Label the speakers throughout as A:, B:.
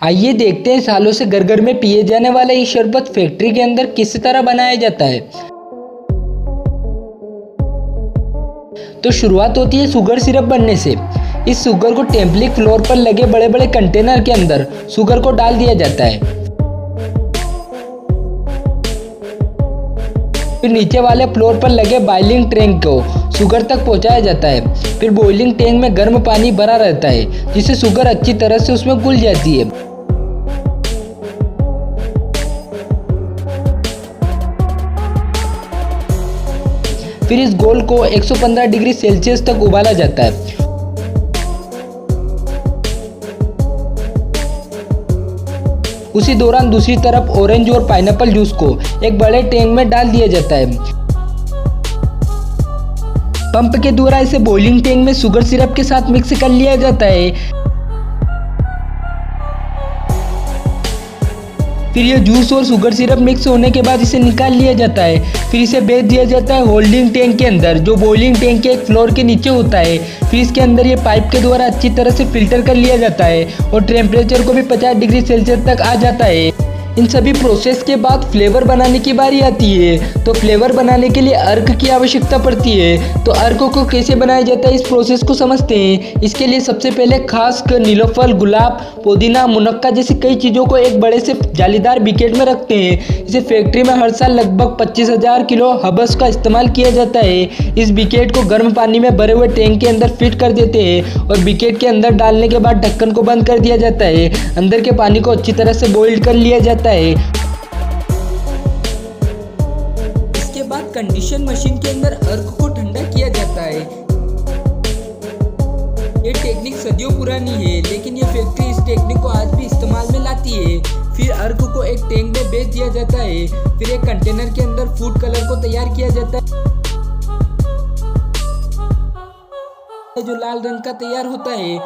A: आइए देखते हैं सालों से घर घर में पिए जाने वाला ये शरबत फैक्ट्री के अंदर किस तरह बनाया जाता है। तो शुरुआत होती है शुगर सिरप बनने से। इस शुगर को टेम्पलिंग फ्लोर पर लगे बड़े बड़े कंटेनर के अंदर शुगर को डाल दिया जाता है। फिर नीचे वाले फ्लोर पर लगे बॉइलिंग टैंक को शुगर तक पहुंचाया जाता है। फिर बॉइलिंग टैंक में गर्म पानी भरा रहता है जिससे शुगर अच्छी तरह से उसमें घुल जाती है। फिर इस घोल को 115 डिग्री सेल्सियस तक उबाला जाता है। उसी दौरान दूसरी तरफ ऑरेंज और पाइनएप्पल जूस को एक बड़े टैंक में डाल दिया जाता है। पंप के द्वारा इसे बॉइलिंग टैंक में शुगर सिरप के साथ मिक्स कर लिया जाता है। फिर यह जूस और शुगर सिरप मिक्स होने के बाद इसे निकाल लिया जाता है। फिर इसे भेज दिया जाता है होल्डिंग टैंक के अंदर, जो बॉइलिंग टैंक के एक फ्लोर के नीचे होता है। फिर इसके अंदर ये पाइप के द्वारा अच्छी तरह से फिल्टर कर लिया जाता है और टेम्परेचर को भी 50 डिग्री सेल्सियस तक आ जाता है। इन सभी प्रोसेस के बाद फ्लेवर बनाने की बारी आती है। तो फ्लेवर बनाने के लिए अर्क की आवश्यकता पड़ती है। तो अर्क को कैसे बनाया जाता है इस प्रोसेस को समझते हैं। इसके लिए सबसे पहले खासकर नीलोफर, गुलाब, पुदीना, मुनक्का जैसी कई चीज़ों को एक बड़े से जालीदार बिकेट में रखते हैं। इसे फैक्ट्री में हर साल लगभग 25,000 किलो हब्स का इस्तेमाल किया जाता है। इस बिकेट को गर्म पानी में भरे हुए टैंक के अंदर फिट कर देते हैं और बिकेट के अंदर डालने के बाद ढक्कन को बंद कर दिया जाता है। अंदर के पानी को अच्छी तरह से बॉइल्ड कर लिया जाता है। इसके बाद कंडीशन मशीन के अंदर अर्क को ठंडा किया जाता है। ये टेक्निक सदियों पुरानी है, लेकिन ये फैक्ट्री इस टेक्निक को आज भी इस्तेमाल में लाती है। फिर अर्क को एक टैंक में भेज दिया जाता है। फिर एक कंटेनर के अंदर फूड कलर को तैयार किया जाता है जो लाल रंग का तैयार होता है।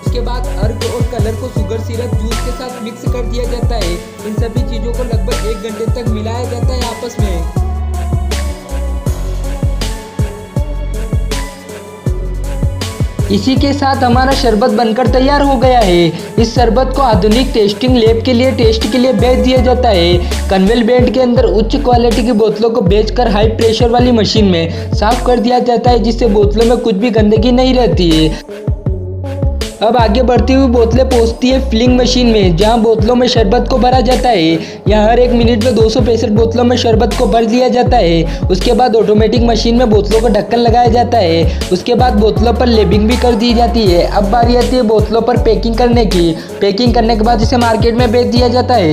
A: उसके बाद अर्क और कलर को शुगर सिरप जूस के साथ मिक्स कर दिया जाता है। इन सभी चीजों को लगभग 1 घंटे तक मिलाया जाता है आपस में। इसी के साथ हमारा शरबत बनकर तैयार हो गया है। इस शरबत को आधुनिक टेस्टिंग लैब के लिए टेस्ट के लिए भेज दिया जाता है। कन्वेयर बेल्ट के अंदर उच्च क्वालिटी की बोतलों को भेजकर हाई प्रेशर वाली मशीन में साफ कर दिया जाता है, जिससे बोतलों में कुछ भी गंदगी नहीं रहती है। अब आगे बढ़ती हुई बोतलें पहुंचती है फिलिंग मशीन में, जहां बोतलों में शरबत को भरा जाता है। यहां हर 1 मिनट में 265 बोतलों में शरबत को भर दिया जाता है। उसके बाद ऑटोमेटिक मशीन में बोतलों का ढक्कन लगाया जाता है। उसके बाद बोतलों पर लेबलिंग भी कर दी जाती है। अब बारी आती है बोतलों पर पैकिंग करने की। पैकिंग करने के बाद इसे मार्केट में बेच दिया जाता है।